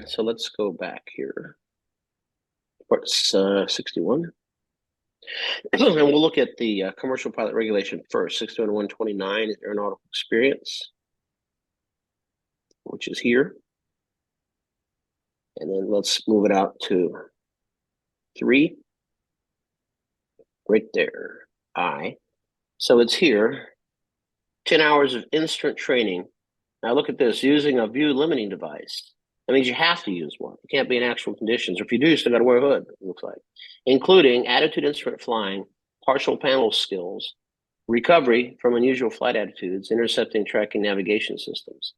so let's go back here. Part 61. And we'll look at the commercial pilot regulation first, 62129, aeronautical experience, which is here. And then let's move it out to 3, right there, I. So it's here, 10 hours of instrument training. Now look at this, using a view limiting device. That means you have to use one. It can't be in actual conditions. Or if you do, you still got to wear a hood, it looks like. Including attitude instrument flying, partial panel skills, recovery from unusual flight attitudes, intercepting, tracking, navigation systems.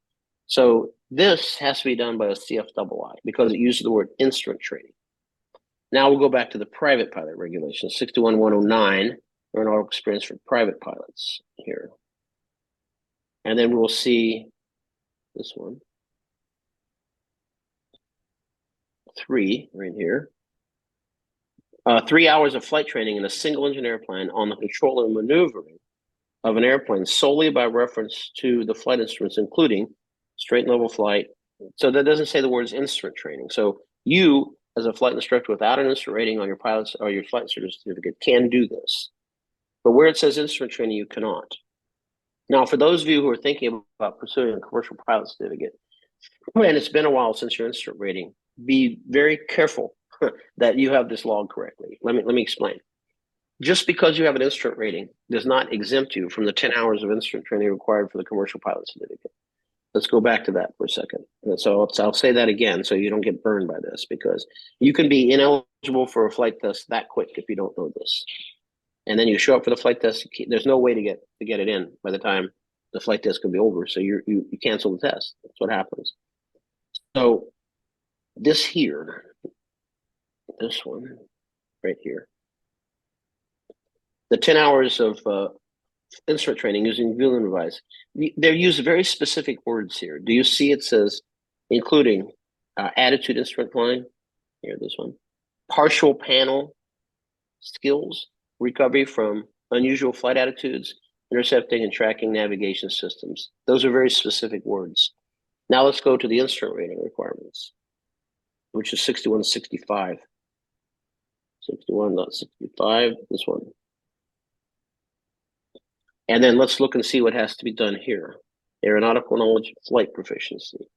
So this has to be done by a CFII because it uses the word instrument training. Now we'll go back to the private pilot regulation, 61109, aeronautical experience for private pilots here. And then we'll see this one. 3 right here. 3 hours of flight training in a single engine airplane on the control and maneuvering of an airplane solely by reference to the flight instruments, including straight and level flight. So that doesn't say the words instrument training. So you, as a flight instructor without an instrument rating on your pilot's or your flight certificate, can do this. But where it says instrument training, you cannot. Now, for those of you who are thinking about pursuing a commercial pilot certificate, and it's been a while since your instrument rating, be very careful that you have this logged correctly. Let me explain. Just because you have an instrument rating does not exempt you from the 10 hours of instrument training required for the commercial pilot certificate. Let's go back to that for a second. And so I'll say that again so you don't get burned by this, because you can be ineligible for a flight test that quick if you don't know this. And then you show up for the flight test, there's no way to get it in by the time the flight test can be over. So you cancel the test. That's what happens. So this here, this one right here, the 10 hours of instrument training using viewing device, they use very specific words here. Do you see it says including attitude instrument flying? Here, this one. Partial panel skills, recovery from unusual flight attitudes, intercepting and tracking navigation systems. Those are very specific words. Now let's go to the instrument rating requirements, which is 6165. 61.65, this one. And then let's look and see what has to be done here. Aeronautical knowledge, flight proficiency.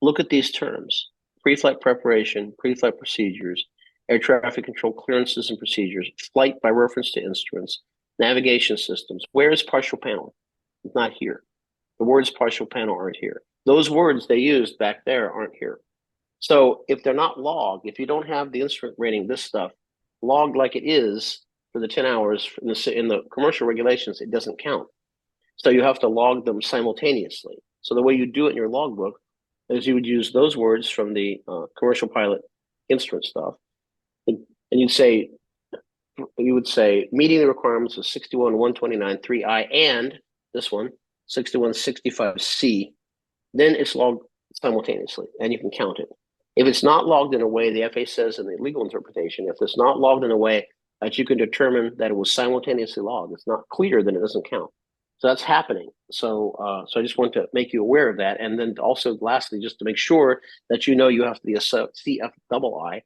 Look at these terms: pre-flight preparation, pre-flight procedures, air traffic control clearances and procedures, flight by reference to instruments, navigation systems. Where is partial panel? It's not here. The words partial panel aren't here. Those words they used back there aren't here. So if they're not logged, if you don't have the instrument rating, this stuff, logged like it is for the 10 hours in the commercial regulations, it doesn't count. So you have to log them simultaneously. So the way you do it in your logbook is you would use those words from the commercial pilot instrument stuff. And you would say meeting the requirements of 61.129 3I and this one, 61.65C, then it's logged simultaneously and you can count it. If it's not logged in a way, the FAA says in the legal interpretation, if it's not logged in a way that you can determine that it was simultaneously logged, it's not clear, then it doesn't count. So that's happening. So I just want to make you aware of that. And then also, lastly, just to make sure that you know you have to be a CFII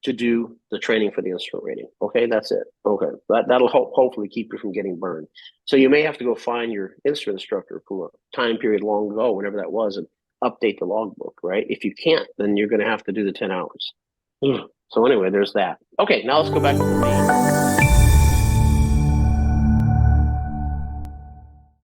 to do the training for the instrument rating. Okay, that's it. Okay, that'll hopefully keep you from getting burned. So you may have to go find your instrument instructor from a time period long ago, whenever that was, and update the logbook, right? If you can't, then you're going to have to do the 10 hours. So anyway, there's that. Okay, now let's go back to the main.